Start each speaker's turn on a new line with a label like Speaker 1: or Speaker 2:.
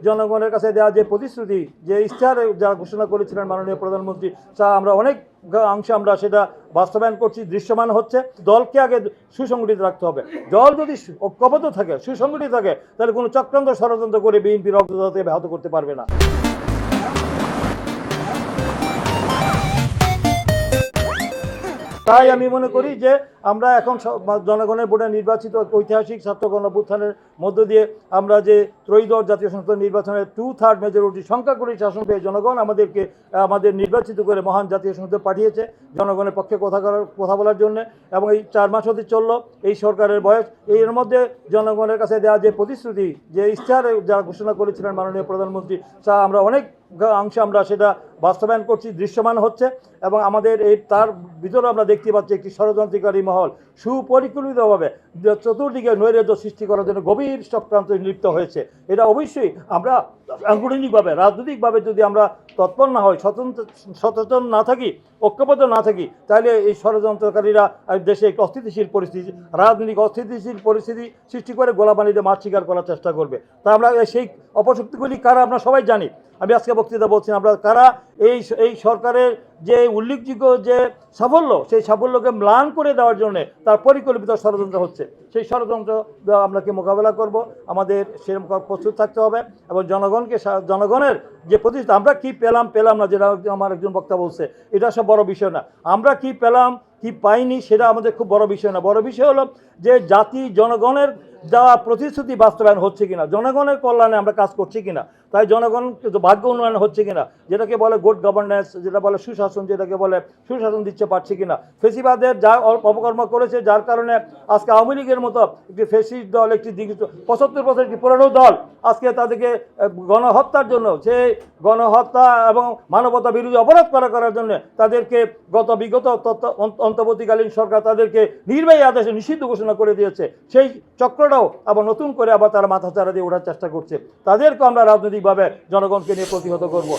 Speaker 1: জনগণের কাছে দেওয়া যে প্রতিশ্রুতি, যে ইশতেহার যারা ঘোষণা করেছিলেন মাননীয় প্রধানমন্ত্রী, তা আমরা অনেক অংশে আমরা সেটা বাস্তবায়ন করছি, দৃশ্যমান হচ্ছে। দলকে আগে সুসংগঠিত রাখতে হবে। দল যদি ঐক্যবদ্ধ থাকে, সুসংগঠিত থাকে, তাহলে কোনো চক্রান্ত ষড়যন্ত্র করে বিএনপির অগ্রগতি ব্যাহত করতে পারবে না। তাই আমি মনে করি যে আমরা এখন জনগণের ভোটে নির্বাচিত ঐতিহাসিক ছাত্র গণঅভ্যুত্থানের মধ্য দিয়ে আমরা যে ত্রয়োদশ জাতীয় সংসদ নির্বাচনে 2/3 মেজরিটি সংখ্যাগরিষ্ঠ শাসন পেয়ে জনগণ আমাদের নির্বাচিত করে মহান জাতীয় সংসদে পাঠিয়েছে জনগণের পক্ষে কথা বলার জন্য। এবং এই 4 মাস হতে চলল এই সরকারের বয়স। এর মধ্যে জনগণের কাছে দেওয়া যে প্রতিশ্রুতি, যে ইশতেহার যারা ঘোষণা করেছিলেন মাননীয় প্রধানমন্ত্রী, তা আমরা অনেক অংশে আমরা সেটা বাস্তবায়ন করছি, দৃশ্যমান হচ্ছে। এবং আমাদের তার ভিতরে আমরা দেখতে পাচ্ছি একটি ষড়যন্ত্রকারী মহল সুপরিকল্পিতভাবে চতুর্দিকে নৈরাজ্য সৃষ্টি করার জন্য গভীর চক্রান্ত লিপ্ত হয়েছে। এটা অবশ্যই আমরা সাংগঠনিকভাবে, রাজনৈতিকভাবে যদি আমরা তৎপর না হই, সচেতন না থাকি, ঐক্যবদ্ধ না থাকি, তাহলে এই ষড়যন্ত্রকারীরা দেশে একটি অস্থিতিশীল পরিস্থিতি, রাজনৈতিক অস্থিতিশীল পরিস্থিতি সৃষ্টি করে গোলাবানিতে মাছ শিকার করার চেষ্টা করবে। তা আমরা সেই অপশক্তিগুলি কারা আমরা সবাই জানি। আমি আজকে বক্তৃতা বলছি, আমরা কারা এই সরকারের যে উল্লেখযোগ্য যে সাফল্য, সেই সাফল্যকে ম্লান করে দেওয়ার জন্য তার পরিকল্পিত ষড়যন্ত্র হচ্ছে। সেই ষড়যন্ত্র আপনাকে মোকাবেলা করব, আমাদের সেরকম প্রস্তুত থাকতে হবে। এবং জনগণের যে প্রতিষ্ঠা, আমরা কি পেলাম না, যেটা আমার একজন বক্তা বলছে, এটা সব বড় বিষয় না। আমরা কি পেলাম কি পাইনি সেটা আমাদের খুব বড় বিষয় না। বড় বিষয় হলো যে জাতি জনগণের দেওয়া প্রতিশ্রুতি বাস্তবায়ন হচ্ছে কিনা, জনগণের কল্যাণে আমরা কাজ করছি কিনা, তাই জনগণ ভাগ্য উন্নয়ন হচ্ছে কিনা, যেটাকে বলে গুড গভর্নেন্স, যেটা বলে সুশাসন, যেটাকে বলে সুশাসন দিচ্ছে পারছে কিনা। ফেসিবাদের যা অপকর্ম করেছে, যার কারণে আজকে আওয়ামী লীগের মতো একটি ফেসিস্ট দল, একটি 75 বছর একটি পুরনো দল, আজকে তাদেরকে গণহত্যার জন্য, সেই গণহত্যা এবং মানবতা বিরোধী অপরাধ করার জন্য তাদেরকে বিগত অন্তর্বর্তীকালীন সরকার তাদেরকে নির্বাহী আদেশে নিষিদ্ধ ঘোষণা করে দিয়েছে। সেই চক্রটাও আবার নতুন করে তারা মাথাচাড়া দিয়ে ওঠার চেষ্টা করছে। তাদেরকে আমরা রাজনৈতিকভাবে জনগণকে নিয়ে প্রতিহত করব।